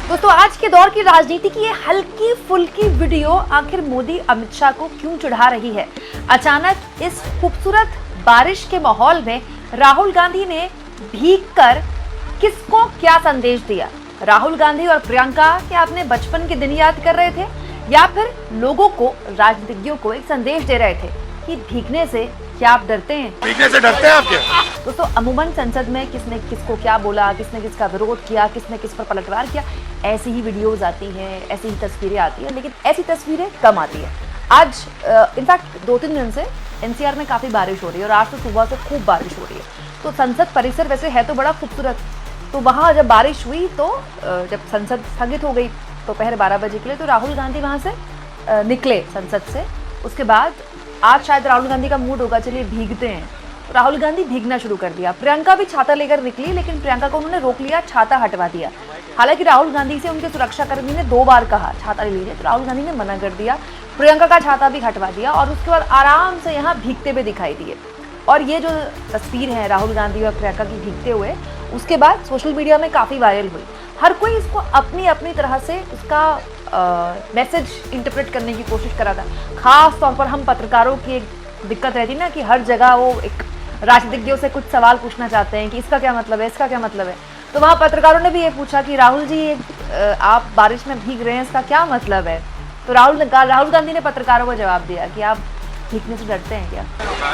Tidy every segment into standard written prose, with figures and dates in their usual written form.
दोस्तों, आज के दौर की राजनीति की ये हल्की फुल्की वीडियो आखिर मोदी अमित शाह को क्यों चिढ़ा रही है। अचानक इस खूबसूरत बारिश के माहौल में राहुल गांधी ने भीगकर किसको क्या संदेश दिया। राहुल गांधी और प्रियंका क्या अपने बचपन के दिन याद कर रहे थे या फिर लोगों को, राजनीतिज्ञों को एक संदेश दे रहे थे कि भीगने से क्या आप डरते हैं? भीगने से डरते हैं आप क्या? दोस्तों, अमूमन संसद में किसने किसको क्या बोला, किसने किसका विरोध किया, किसने किस पर पलटवार किया, ऐसी ही वीडियोस आती हैं, ऐसी ही तस्वीरें आती हैं, लेकिन ऐसी तस्वीरें कम आती हैं। आज इनफैक्ट 2-3 दिन से एनसीआर में काफ़ी बारिश हो रही है और आज तो सुबह से खूब बारिश हो रही है। तो संसद परिसर वैसे है तो बड़ा खूबसूरत, तो वहाँ जब बारिश हुई तो जब संसद स्थगित हो गई दोपहर 12 बजे के लिए, तो राहुल गांधी वहाँ से निकले संसद से। उसके बाद आज शायद राहुल गांधी का मूड होगा चलिए भीगते हैं, तो राहुल गांधी भीगना शुरू कर दिया। प्रियंका भी छाता लेकर निकली, लेकिन प्रियंका को उन्होंने रोक लिया, छाता हटवा दिया। हालांकि राहुल गांधी से उनके सुरक्षाकर्मी ने 2 बार कहा छाता ले लीजिए, तो राहुल गांधी ने मना कर दिया। प्रियंका का छाता भी हटवा दिया और उसके बाद आराम से यहाँ भीगते हुए दिखाई दिए। और ये जो तस्वीर है राहुल गांधी और प्रियंका की भीगते हुए, उसके बाद सोशल मीडिया में काफ़ी वायरल हुई। हर कोई इसको अपनी अपनी तरह से उसका मैसेज इंटरप्रेट करने की कोशिश करा था। खास तौर पर हम पत्रकारों की एक दिक्कत रहती ना कि हर जगह वो एक राजनीतिज्ञों से कुछ सवाल पूछना चाहते हैं कि इसका क्या मतलब है, इसका क्या मतलब है। तो वहाँ पत्रकारों ने भी ये पूछा कि राहुल जी आप बारिश में भीग रहे हैं, इसका क्या मतलब है। तो राहुल गांधी ने पत्रकारों को जवाब दिया कि आप भीगने से डरते हैं क्या?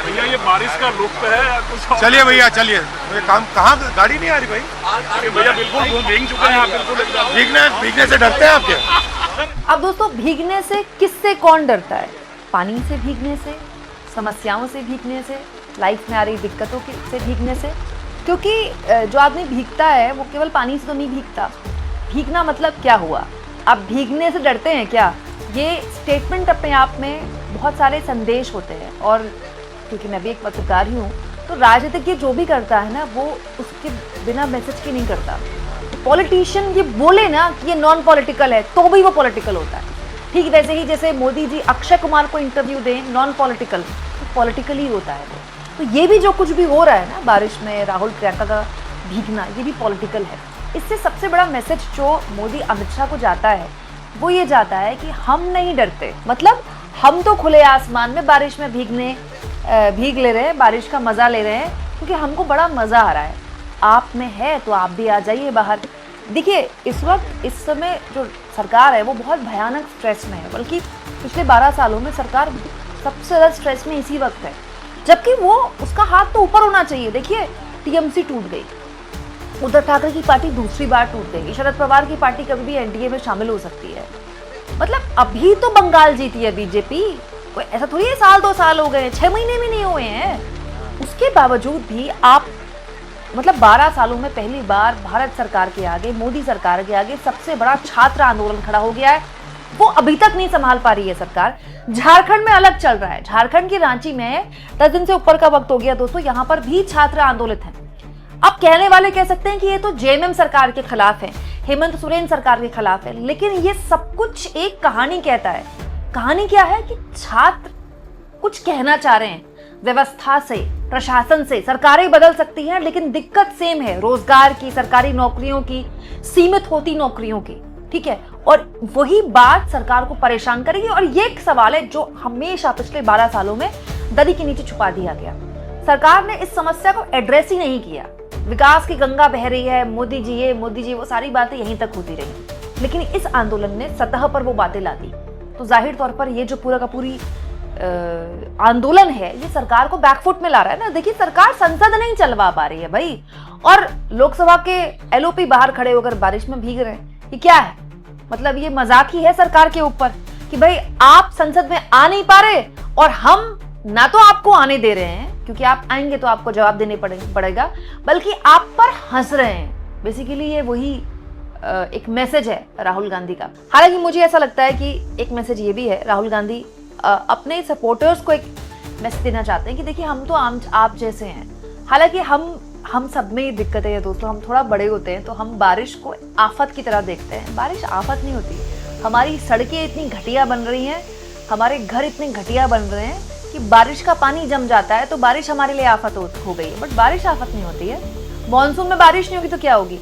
भैया ये बारिश का रुख है कुछ। चलिए भैया चलिए, काम कहाँ गाड़ी नहीं आ रही भाई? भैया बिल्कुल भीग चुके हैं, बिल्कुल भीगने से डरते हैं आप क्या? अब दोस्तों, भीगने से किससे कौन डरता है? पानी से भीगने से, समस्याओं से भीगने से, लाइफ में आ रही दिक्कतों से भीगने से। क्योंकि जो आदमी भीगता है वो केवल पानी से तो नहीं भीगता। भीगना मतलब क्या हुआ? आप भीगने से डरते हैं क्या? ये स्टेटमेंट अपने आप में बहुत सारे संदेश होते हैं। और क्योंकि मैं भी एक पत्रकार ही हूँ, तो राजनीतिज्ञ जो भी करता है ना, वो उसके बिना मैसेज के नहीं करता। पॉलिटिशियन ये बोले ना कि ये नॉन पॉलिटिकल है, तो भी वो पॉलिटिकल होता है। ठीक वैसे ही जैसे मोदी जी अक्षय कुमार को इंटरव्यू दें नॉन पॉलिटिकल, तो पॉलिटिकल ही होता है वो। तो ये भी जो कुछ भी हो रहा है ना बारिश में, राहुल प्रियंका का भीगना, ये भी पॉलिटिकल है। इससे सबसे बड़ा मैसेज जो मोदी अमित शाह को जाता है वो ये जाता है कि हम नहीं डरते। मतलब हम तो खुले आसमान में बारिश में भीग ले रहे हैं, बारिश का मज़ा ले रहे हैं, क्योंकि हमको बड़ा मज़ा आ रहा है। आप में है तो आप भी आ जाइए बाहर। देखिए, इस वक्त इस समय जो सरकार है वो बहुत भयानक स्ट्रेस में है, बल्कि पिछले 12 सालों में सरकार सबसे ज़्यादा स्ट्रेस में इसी वक्त है, जबकि वो उसका हाथ तो ऊपर होना चाहिए। देखिए, टीएमसी टूट गई, उद्धव ठाकरे की पार्टी दूसरी बार टूट गई, शरद पवार की पार्टी कभी भी एनडीए में शामिल हो सकती है। मतलब अभी तो बंगाल जीती है बीजेपी, कोई ऐसा थोड़ी है 1-2 साल हो गए, 6 महीने भी नहीं हुए हैं। उसके बावजूद भी आप मतलब 12 सालों में पहली बार भारत सरकार के आगे, मोदी सरकार के आगे सबसे बड़ा छात्र आंदोलन खड़ा हो गया है। वो अभी तक नहीं संभाल पा रही है सरकार। झारखंड में अलग चल रहा है। झारखंड की रांची में 10 दिन से ऊपर का वक्त हो गया दोस्तों, यहाँ पर भी छात्र आंदोलित हैं। अब कहने वाले कह सकते हैं कि ये तो जेएमएम सरकार के खिलाफ है, हेमंत सोरेन सरकार के खिलाफ है, लेकिन ये सब कुछ एक कहानी कहता है। कहानी क्या है कि छात्र कुछ कहना चाह रहे हैं। व्यवस्था से, प्रशासन से, सरकारें बदल सकती हैं, लेकिन दिक्कत सेम है, रोजगार की, सरकारी नौकरियों की, सीमित होती नौकरियों की। ठीक है, और वही बात सरकार को परेशान करेगी। और ये एक सवाल है जो हमेशा पिछले 12 सालों में दरी के नीचे छुपा दिया गया। सरकार ने इस समस्या को एड्रेस ही नहीं किया। विकास की गंगा बह रही है, मोदी जी, वो सारी बातें यहीं तक होती रही, लेकिन इस आंदोलन ने सतह पर वो बातें ला दी। तो जाहिर तौर पर ये जो पूरा का पूरी आंदोलन है, ये सरकार को बैकफुट में ला रहा है ना। देखिए, सरकार संसद नहीं चलवा पा रही है भाई, और लोकसभा के एलओपी बाहर खड़े होकर बारिश में भीग रहे हैं। ये क्या है? मतलब ये मजाक ही है सरकार के ऊपर कि भाई आप संसद में आ नहीं पा रहे और हम ना तो आपको आने दे रहे हैं, क्योंकि आप आएंगे तो आपको जवाब देने पड़ेगा, बल्कि आप पर हंस रहे हैं। बेसिकली ये वही एक मैसेज है राहुल गांधी का। हालांकि मुझे ऐसा लगता है कि एक मैसेज ये भी है, राहुल गांधी अपने सपोर्टर्स को एक मैसेज देना चाहते हैं कि देखिए, हम तो आप जैसे हैं। हालांकि हम सब में ये दिक्कत है दोस्तों, हम थोड़ा बड़े होते हैं तो हम बारिश को आफत की तरह देखते हैं। बारिश आफत नहीं होती। हमारी सड़कें इतनी घटिया बन रही हैं, हमारे घर इतने घटिया बन रहे हैं कि बारिश का पानी जम जाता है तो बारिश हमारे लिए आफत हो गई है। बट बारिश आफत नहीं होती है। मॉनसून में बारिश नहीं होगी तो क्या होगी?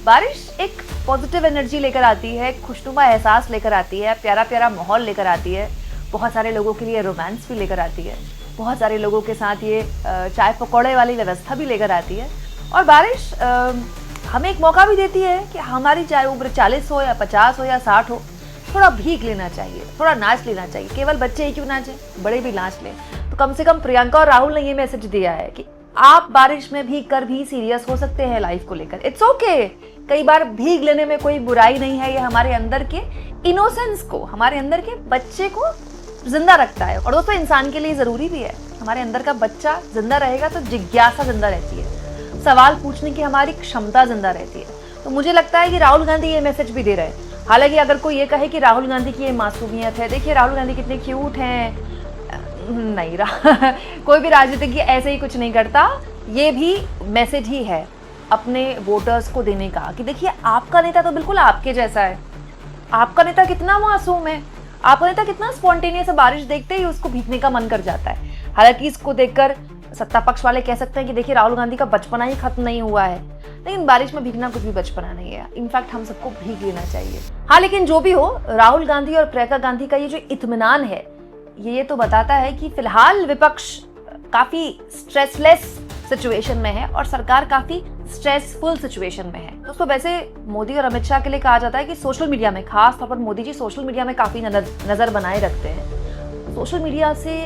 बारिश एक पॉजिटिव एनर्जी लेकर आती है, खुशनुमा एहसास लेकर आती है, प्यारा प्यारा माहौल लेकर आती है, बहुत सारे लोगों के लिए रोमांस भी लेकर आती है, बहुत सारे लोगों के साथ ये चाय पकौड़े वाली व्यवस्था भी लेकर आती है। और बारिश हमें एक मौका भी देती है कि हमारी चाहे उम्र 40 हो या 50 हो या 60 हो, थोड़ा भीग लेना चाहिए, थोड़ा नाच लेना चाहिए। केवल बच्चे ही क्यों नाचें, बड़े भी नाच लें। तो कम से कम प्रियंका और राहुल ने ये मैसेज दिया है कि आप बारिश में भीग कर भी सीरियस हो सकते हैं लाइफ को लेकर। इट्स ओके, कई बार भीग लेने में कोई बुराई नहीं है। ये हमारे अंदर के इनोसेंस को, हमारे अंदर के बच्चे को जिंदा रखता है। और दोस्तों, इंसान के लिए जरूरी भी है, हमारे अंदर का बच्चा जिंदा रहेगा तो जिज्ञासा जिंदा रहती है, सवाल पूछने की हमारी क्षमता जिंदा रहती है। तो मुझे लगता है कि राहुल गांधी ये मैसेज भी दे रहे हैं। हालांकि अगर कोई ये कहे कि राहुल गांधी की ये मासूमियत है, देखिए राहुल गांधी कितने क्यूट हैं, नहीं कोई भी राजनीतिज्ञ ऐसे ही कुछ नहीं करता। ये भी मैसेज ही है अपने वोटर्स को देने का कि देखिए आपका नेता तो बिल्कुल आपके जैसा है, आपका नेता कितना मासूम है, आपका नेता कितना स्पॉन्टेनियस है। बारिश देखते ही उसको भीगने का मन कर जाता है। हालांकि इसको देखकर सत्ता पक्ष वाले कह सकते हैं कि देखिए राहुल गांधी का बचपना ही खत्म नहीं हुआ है, लेकिन बारिश में भीगना कुछ भी बचपना नहीं है। इनफैक्ट हम सबको भीग लेना चाहिए। हाँ, लेकिन जो भी हो, राहुल गांधी और प्रियंका गांधी का ये जो इत्मीनान है, ये तो बताता है कि फिलहाल विपक्ष काफी स्ट्रेसलेस सिचुएशन में है और सरकार काफी स्ट्रेसफुल सिचुएशन में है। दोस्तों, वैसे मोदी और अमित शाह के लिए कहा जाता है कि सोशल मीडिया में, खास तौर पर मोदी जी सोशल मीडिया में काफी नजर बनाए रखते हैं। सोशल मीडिया से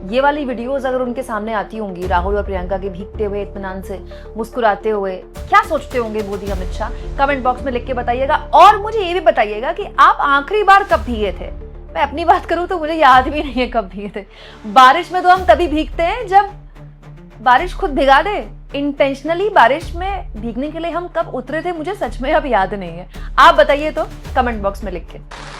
ये वाली वीडियोस अगर उनके सामने आती होंगी, राहुल और प्रियंका के भीगते हुए, इत्मीनान से मुस्कुराते हुए, क्या सोचते होंगे मोदी अमित शाह? कमेंट बॉक्स में लिख के बताइएगा। और मुझे ये भी बताइएगा कि आप आखिरी बार कब भीगे थे। मैं अपनी बात करूं तो मुझे याद भी नहीं है कब भीगे थे। बारिश में तो हम तभी भीगते हैं जब बारिश खुद भिगा दे। इंटेंशनली बारिश में भीगने के लिए हम कब उतरे थे, मुझे सच में अब याद नहीं है। आप बताइए तो कमेंट बॉक्स में लिख के।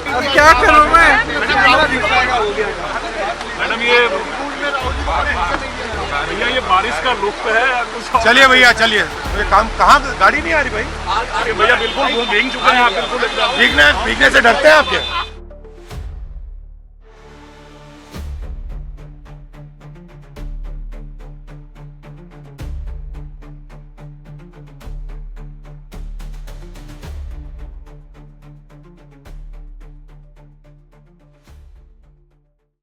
अब क्या करूं मैं? मैडम ये भैया ये बारिश का लुत्फ है या कुछ और? चलिए भैया चलिए। ये काम कहाँ, गाड़ी नहीं आ रही भाई? भैया बिल्कुल भीग चुके हैं आप, बिल्कुल एकदम। भीगने से डरते हैं आप क्या?